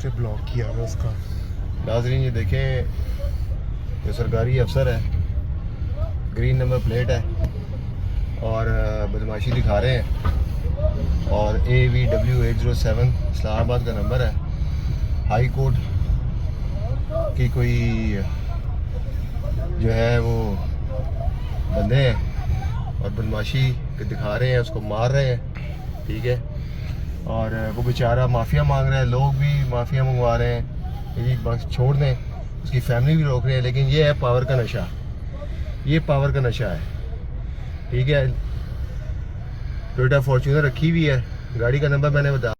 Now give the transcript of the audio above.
से ब्लॉक किया हुआ उसका। नाज़रीन ये देखें, जो सरकारी अफसर है, ग्रीन नंबर प्लेट है और बदमाशी दिखा रहे हैं और AVW807 इस्लामाबाद का नंबर है। हाई कोर्ट की कोई जो है वो बंदे हैं और बदमाशी दिखा रहे हैं, उसको मार रहे हैं, ठीक है। और वो बेचारा माफ़िया मांग रहा है, लोग भी माफ़िया मंगवा रहे हैं, ये बस छोड़ दें, उसकी फैमिली भी रोक रहे हैं। लेकिन ये है पावर का नशा, ये पावर का नशा है, ठीक है। टोयोटा फॉर्च्यूनर रखी हुई है, गाड़ी का नंबर मैंने बता